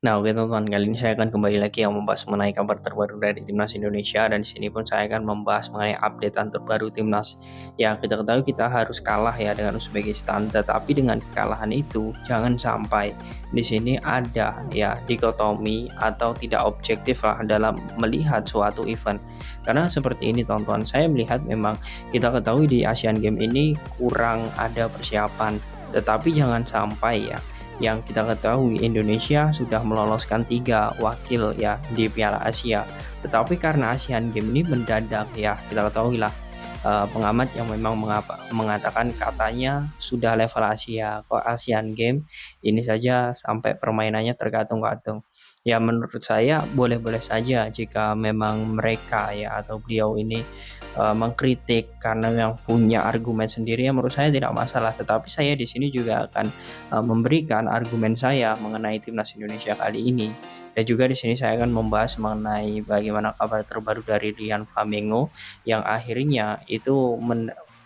Nah, oke teman-teman, kali ini saya akan kembali lagi yang membahas mengenai kabar terbaru dari Timnas Indonesia, dan di sini pun saya akan membahas mengenai updatean terbaru Timnas. Ya, kita ketahui kita harus kalah ya dengan Uzbekistan, tetapi dengan kekalahan itu jangan sampai di sini ada ya dikotomi atau tidak objektif lah dalam melihat suatu event. Karena seperti ini teman-teman, saya melihat memang kita ketahui di Asian Games ini kurang ada persiapan, tetapi jangan sampai ya yang kita ketahui Indonesia sudah meloloskan 3 wakil ya di Piala Asia. Tetapi karena Asian Games ini mendadak ya, kita ketahui lah pengamat yang memang mengatakan katanya sudah level Asia, kok Asian Games ini saja sampai permainannya tergantung-gantung. Ya menurut saya boleh-boleh saja jika memang mereka ya atau beliau ini mengkritik karena yang punya argumen sendiri, ya menurut saya tidak masalah. Tetapi saya di sini juga akan memberikan argumen saya mengenai timnas Indonesia kali ini. Dan juga di sini saya akan membahas mengenai bagaimana kabar terbaru dari Rian Flamengo yang akhirnya itu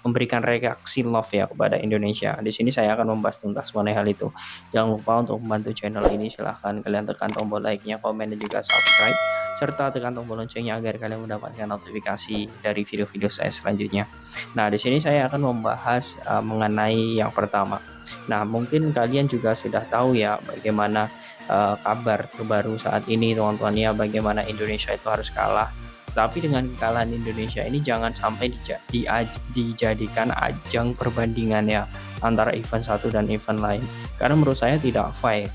memberikan reaksi love ya kepada Indonesia. Di sini saya akan membahas tuntas mengenai hal itu. Jangan lupa untuk membantu channel ini, silahkan kalian tekan tombol like-nya, komen, dan juga subscribe, serta tekan tombol loncengnya agar kalian mendapatkan notifikasi dari video-video saya selanjutnya. Nah, di sini saya akan membahas mengenai yang pertama. Nah, mungkin kalian juga sudah tahu ya bagaimana kabar terbaru saat ini teman-teman ya, bagaimana Indonesia itu harus kalah. Tapi dengan kekalahan Indonesia ini jangan sampai dijadikan ajang perbandingan ya antara event satu dan event lain. Karena menurut saya tidak fair.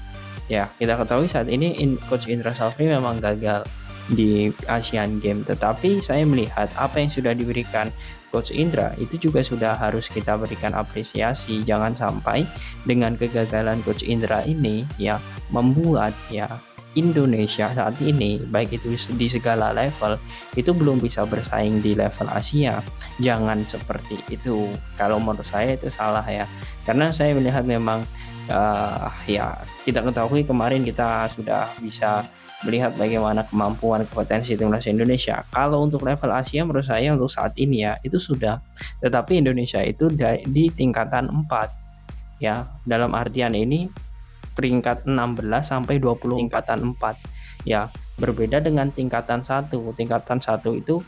Ya, kita ketahui saat ini Coach Indra Safri memang gagal di Asian Games, tetapi saya melihat apa yang sudah diberikan Coach Indra itu juga sudah harus kita berikan apresiasi. Jangan sampai dengan kegagalan Coach Indra ini ya membuat ya Indonesia saat ini baik itu di segala level itu belum bisa bersaing di level Asia. Jangan seperti itu. Kalau menurut saya itu salah ya. Karena saya melihat memang ya kita ketahui kemarin kita sudah bisa melihat bagaimana kemampuan kompetensi timnas Indonesia. Kalau untuk level Asia menurut saya untuk saat ini ya itu sudah. Tetapi Indonesia itu di tingkatan 4 ya. Dalam artian ini peringkat 16 sampai 20 tingkatan 4 ya, berbeda dengan tingkatan 1. Tingkatan 1 itu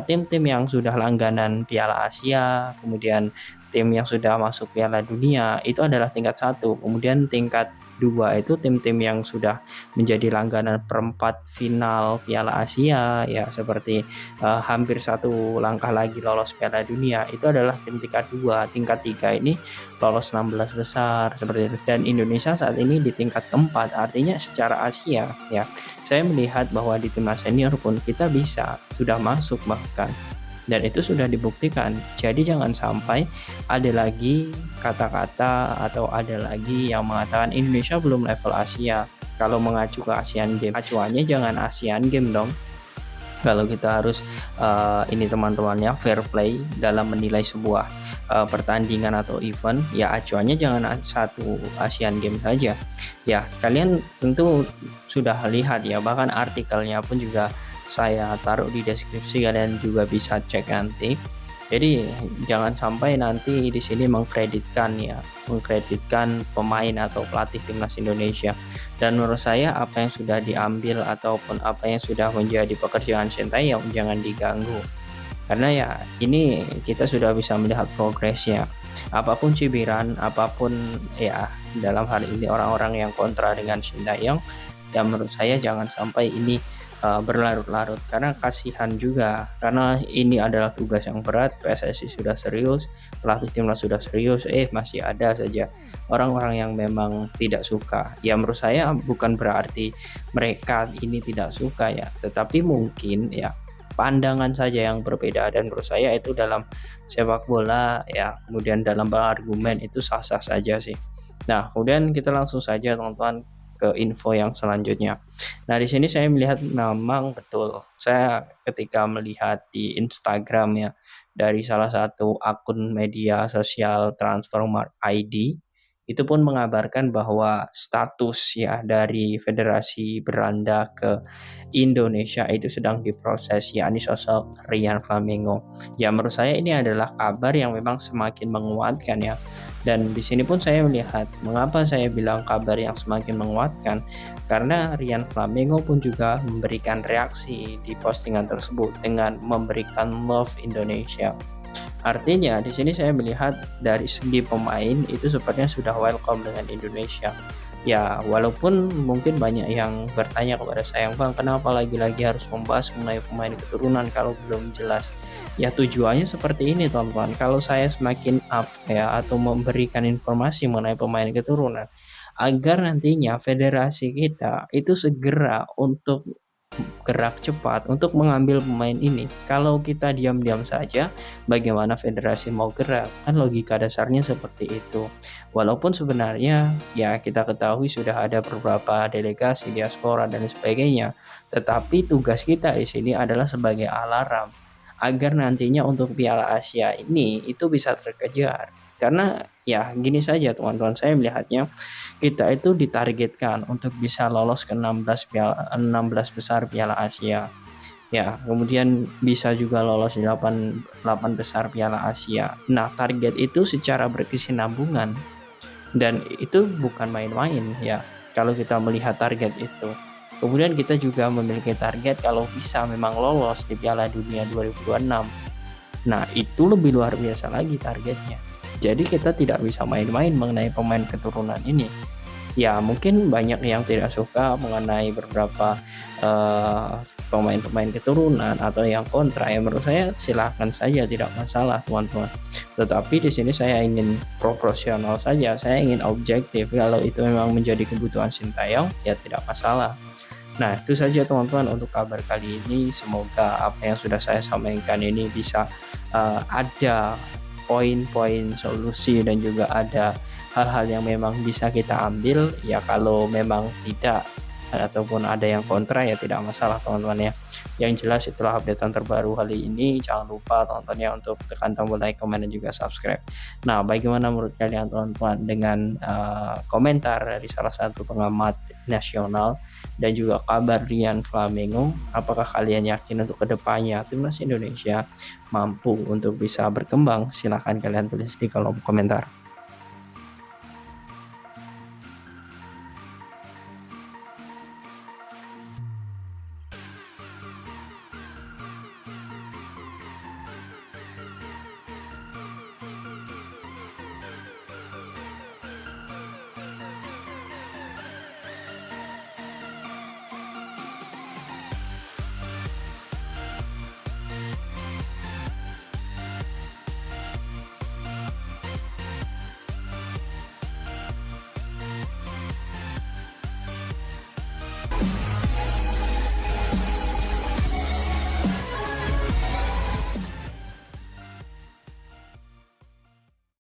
tim-tim yang sudah langganan Piala Asia, kemudian tim yang sudah masuk Piala Dunia itu adalah tingkat 1. Kemudian tingkat 2 itu tim-tim yang sudah menjadi langganan perempat final Piala Asia ya, seperti hampir satu langkah lagi lolos Piala Dunia, itu adalah tim tingkat 2. Tingkat 3 ini lolos 16 besar seperti itu. Dan Indonesia saat ini di tingkat keempat, artinya secara Asia ya saya melihat bahwa di timnas senior pun kita bisa sudah masuk bahkan, dan itu sudah dibuktikan. Jadi jangan sampai ada lagi kata-kata atau ada lagi yang mengatakan Indonesia belum level Asia. Kalau mengacu ke Asian Games, acuannya jangan Asian Games dong. Kalau kita harus ini teman-temannya fair play dalam menilai sebuah pertandingan atau event, ya acuannya jangan satu Asian Games saja. Ya, kalian tentu sudah lihat ya, bahkan artikelnya pun juga saya taruh di deskripsi, kalian juga bisa cek nanti. Jadi jangan sampai nanti di sini mengkreditkan pemain atau pelatih timnas Indonesia. Dan menurut saya apa yang sudah diambil ataupun apa yang sudah menjadi pekerjaan Sintayong jangan diganggu. Karena ya ini kita sudah bisa melihat progresnya. Apapun cibiran, apapun ya dalam hal ini orang-orang yang kontra dengan Sintayong, ya menurut saya jangan sampai ini berlarut-larut, karena kasihan juga, karena ini adalah tugas yang berat. PSSI sudah serius, pelatih timnas sudah serius, masih ada saja orang-orang yang memang tidak suka. Ya menurut saya bukan berarti mereka ini tidak suka ya, tetapi mungkin ya pandangan saja yang berbeda, dan menurut saya itu dalam sepak bola ya, kemudian dalam berargumen itu sah-sah saja sih. Nah, kemudian kita langsung saja teman-teman ke info yang selanjutnya. Nah, di sini saya melihat memang betul. Saya ketika melihat di Instagram ya dari salah satu akun media sosial Transfermarkt ID itu pun mengabarkan bahwa status ya dari Federasi Belanda ke Indonesia itu sedang diproses, yakni sosok Rian Flamengo. Ya menurut saya ini adalah kabar yang memang semakin menguatkan ya Dan di sini pun saya melihat mengapa saya bilang kabar yang semakin menguatkan, karena Rian Flamingo pun juga memberikan reaksi di postingan tersebut dengan memberikan love Indonesia. Artinya di sini saya melihat dari segi pemain itu sepertinya sudah welcome dengan Indonesia. Ya, walaupun mungkin banyak yang bertanya kepada saya, Bang, kenapa lagi-lagi harus membahas mengenai pemain keturunan kalau belum jelas? Ya, tujuannya seperti ini, teman-teman. Kalau saya semakin up ya atau memberikan informasi mengenai pemain keturunan, agar nantinya federasi kita itu segera untuk gerak cepat untuk mengambil pemain ini. Kalau kita diam-diam saja, bagaimana federasi mau gerak? Kan logika dasarnya seperti itu. Walaupun sebenarnya ya kita ketahui sudah ada beberapa delegasi diaspora dan sebagainya, tetapi tugas kita di sini adalah sebagai alarm agar nantinya untuk Piala Asia ini itu bisa terkejar. Karena ya gini saja teman-teman, saya melihatnya kita itu ditargetkan untuk bisa lolos ke 16 besar Piala Asia. Ya, kemudian bisa juga lolos di 8 besar Piala Asia. Nah, target itu secara berkesinambungan dan itu bukan main-main ya. Kalau kita melihat target itu. Kemudian kita juga memiliki target kalau bisa memang lolos di Piala Dunia 2026. Nah, itu lebih luar biasa lagi targetnya. Jadi kita tidak bisa main-main mengenai pemain keturunan ini. Ya, mungkin banyak yang tidak suka mengenai beberapa pemain-pemain keturunan atau yang kontra. Ya menurut saya silahkan saja, tidak masalah teman-teman. Tetapi di sini saya ingin proporsional saja, saya ingin objektif. Kalau itu memang menjadi kebutuhan Sintayong, ya tidak masalah. Nah, itu saja teman-teman untuk kabar kali ini. Semoga apa yang sudah saya sampaikan ini bisa ada poin-poin solusi dan juga ada hal-hal yang memang bisa kita ambil. Ya kalau memang tidak ataupun ada yang kontra ya tidak masalah teman-teman ya. Yang jelas itulah updatean terbaru kali ini. Jangan lupa tontonnya untuk tekan tombol like, komen, dan juga subscribe. Nah, bagaimana menurut kalian teman-teman dengan komentar dari salah satu pengamat nasional dan juga kabar Rian Flamingo? Apakah kalian yakin untuk kedepannya timnas Indonesia mampu untuk bisa berkembang? Silahkan kalian tulis di kolom komentar.